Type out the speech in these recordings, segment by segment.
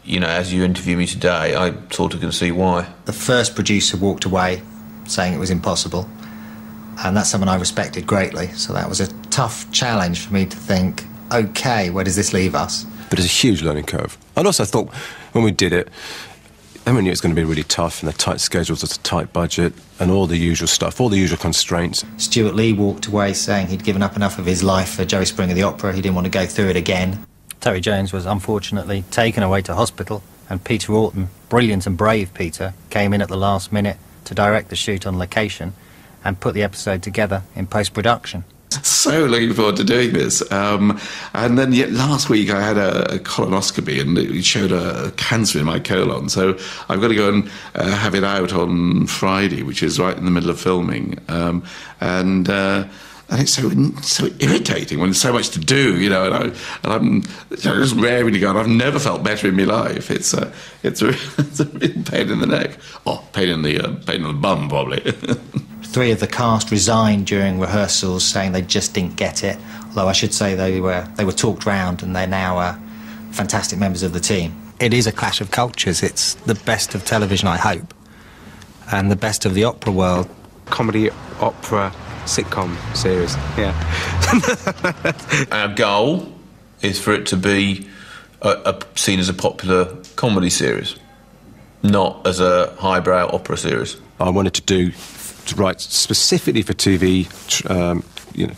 you know, as you interview me today, I sort of can see why. The first producer walked away saying it was impossible, and that's someone I respected greatly, so that was a tough challenge for me to think, OK, where does this leave us? But it's a huge learning curve. And also I thought, when we did it, everyone knew it was going to be really tough, and the tight schedules, it's a tight budget, and all the usual stuff, all the usual constraints. Stuart Lee walked away saying he'd given up enough of his life for Jerry Springer the Opera, he didn't want to go through it again. Terry Jones was unfortunately taken away to hospital, and Peter Orton, brilliant and brave Peter, came in at the last minute to direct the shoot on location and put the episode together in post-production. So looking forward to doing this. And then last week I had a colonoscopy, and it showed a cancer in my colon. So I've got to go and have it out on Friday, which is right in the middle of filming. And it's so irritating when there's so much to do, you know. And I'm just raring to go. I've never felt better in my life. It's a real pain in the neck. Oh, pain in the bum, probably. 3 of the cast resigned during rehearsals, saying they just didn't get it. Although I should say they were talked round, and they're now fantastic members of the team. It is a clash of cultures. It's the best of television, I hope, and the best of the opera world. Comedy, opera, sitcom series, yeah. Our goal is for it to be seen as a popular comedy series, not as a highbrow opera series. I wanted to write specifically for TV,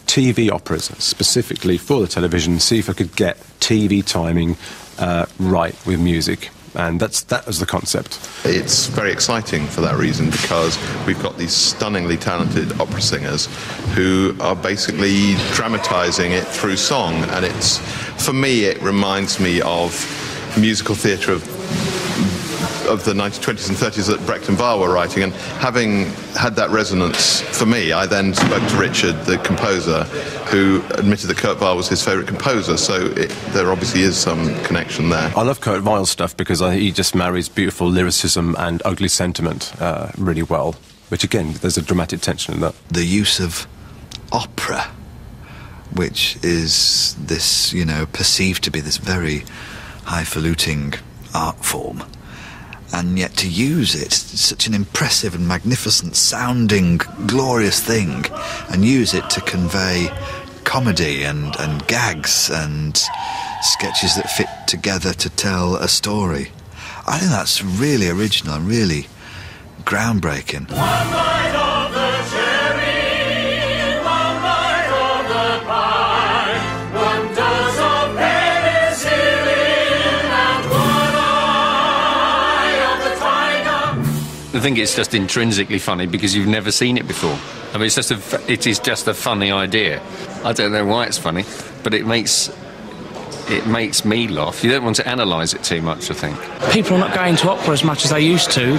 TV operas, specifically for the television, see if I could get TV timing right with music. And that was the concept. It's very exciting for that reason, because we've got these stunningly talented opera singers who are basically dramatising it through song. And for me, it reminds me of musical theatre of the 1920s and 30s that Brecht and Weill were writing, and having had that resonance for me, I then spoke to Richard, the composer, who admitted that Kurt Weill was his favourite composer, so there obviously is some connection there. I love Kurt Weill's stuff because he just marries beautiful lyricism and ugly sentiment really well, which again, there's a dramatic tension in that. The use of opera, which is this, perceived to be this very highfalutin art form, and yet to use it, it's such an impressive and magnificent sounding, glorious thing, and use it to convey comedy and gags and sketches that fit together to tell a story. I think that's really original and really groundbreaking. One bite of the cherry, one bite of the pie, one dose of penicillin, and one eye of the tiger. I think it's just intrinsically funny because you've never seen it before. I mean, it is just a funny idea. I don't know why it's funny, but it makes me laugh. You don't want to analyse it too much, I think. People are not going to opera as much as they used to.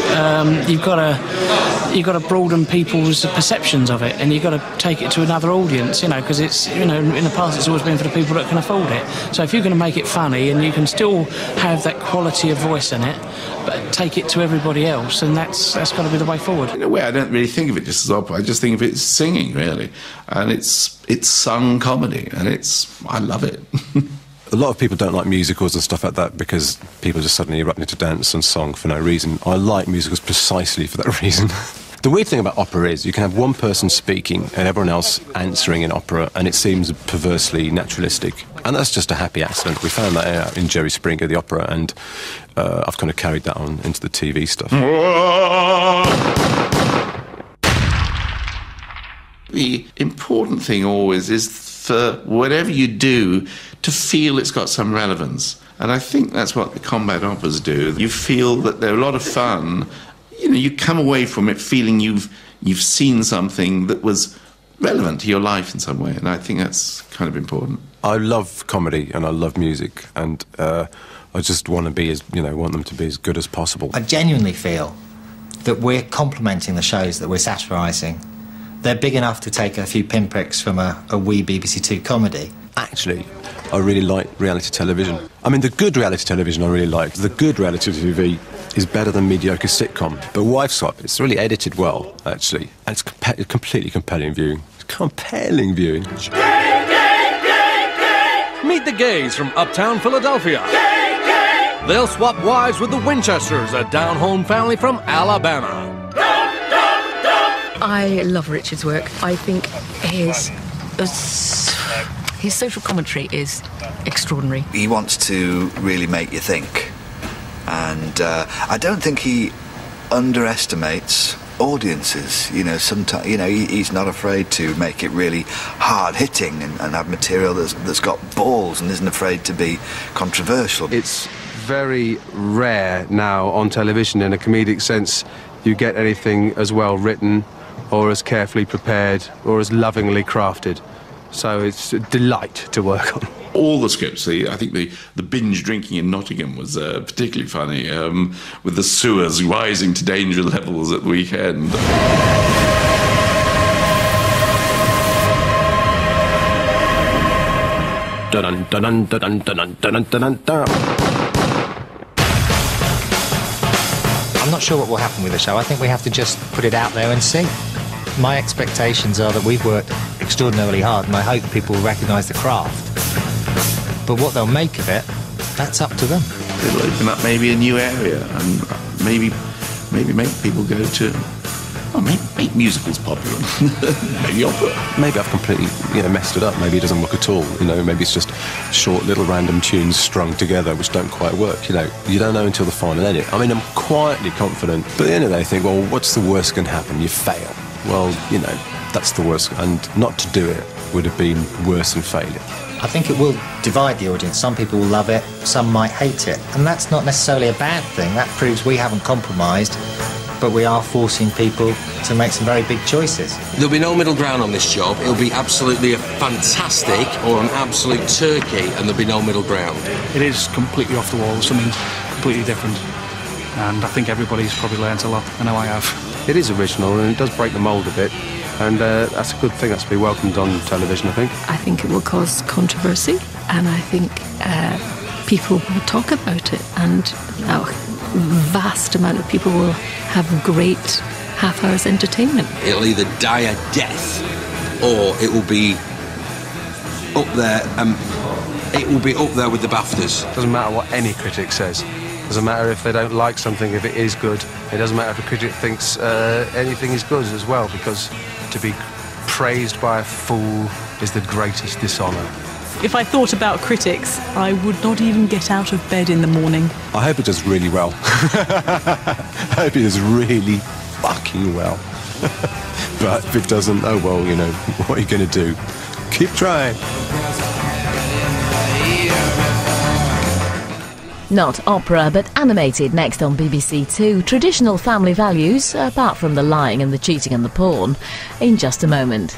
You've got to broaden people's perceptions of it, and you've got to take it to another audience, because it's, in the past it's always been for the people that can afford it. So if you're going to make it funny and you can still have that quality of voice in it, but take it to everybody else, and that's got to be the way forward. In a way, I don't really think of it just as opera. I just think of it as singing, really. And it's sung comedy, and I love it. A lot of people don't like musicals and stuff like that because people just suddenly erupt into dance and song for no reason. I like musicals precisely for that reason. The weird thing about opera is you can have one person speaking and everyone else answering in opera, and it seems perversely naturalistic. And that's just a happy accident. We found that out in Jerry Springer the Opera, and I've kind of carried that on into the TV stuff. The important thing always is for whatever you do to feel it's got some relevance. And I think that's what the Kombat operas do. You feel that they're a lot of fun. You come away from it feeling you've seen something that was relevant to your life in some way, and I think that's kind of important. I love comedy and I love music, and I just want to be want them to be as good as possible. I genuinely feel that we're complimenting the shows that we're satirising. They're big enough to take a few pinpricks from a wee BBC Two comedy. Actually, I really like reality television. I mean, the good reality television I really like. The good reality TV is better than mediocre sitcom. But Wives Swap, it's really edited well, actually. And it's completely compelling viewing. Compelling viewing. Gay, gay, gay, gay. Meet the gays from uptown Philadelphia. Gay, gay. they'll swap wives with the Winchesters, a down-home family from Alabama. I love Richard's work. I think his social commentary is extraordinary. He wants to really make you think, and I don't think he underestimates audiences. You know, sometimes he's not afraid to make it really hard hitting and have material that's got balls and isn't afraid to be controversial. It's very rare now on television in a comedic sense you get anything as well written or as carefully prepared or as lovingly crafted. So it's a delight to work on. All the scripts, I think the binge drinking in Nottingham was particularly funny, with the sewers rising to danger levels at the weekend. Dun dun dun dun dun dun dun dun. I'm not sure what will happen with the show. I think we have to just put it out there and see. My expectations are that we've worked extraordinarily hard, and I hope people will recognise the craft. But what they'll make of it, that's up to them. It'll open up maybe a new area, and maybe make people go to, make musicals popular. Maybe opera. Maybe I've completely, messed it up. Maybe it doesn't work at all. Maybe it's just short little random tunes strung together which don't quite work. You don't know until the final edit. I mean, I'm quietly confident, but at the end of the day, I think, well, what's the worst can happen? You fail. Well, that's the worst, and not to do it would have been worse than failure. I think it will divide the audience. Some people will love it, some might hate it, and that's not necessarily a bad thing. That proves we haven't compromised, but we are forcing people to make some very big choices. There'll be no middle ground on this job. It'll be absolutely a fantastic or an absolute turkey, and there'll be no middle ground. It is completely off the wall, something completely different, and I think everybody's probably learnt a lot. I know I have. It is original, and it does break the mould a bit. And that's a good thing. That's to be welcomed on television, I think. I think it will cause controversy, and I think people will talk about it, and a vast amount of people will have great half hours entertainment. It'll either die a death, or it will be up there. It will be up there with the BAFTAs. Doesn't matter what any critic says. Doesn't matter if they don't like something, if it is good. It doesn't matter if a critic thinks anything is good as well, because to be praised by a fool is the greatest dishonour. If I thought about critics, I would not even get out of bed in the morning. I hope it does really well. I hope it does really fucking well. But if it doesn't, oh well, what are you going to do? Keep trying. Not opera, but animated next on BBC Two. Traditional family values, apart from the lying and the cheating and the porn, in just a moment.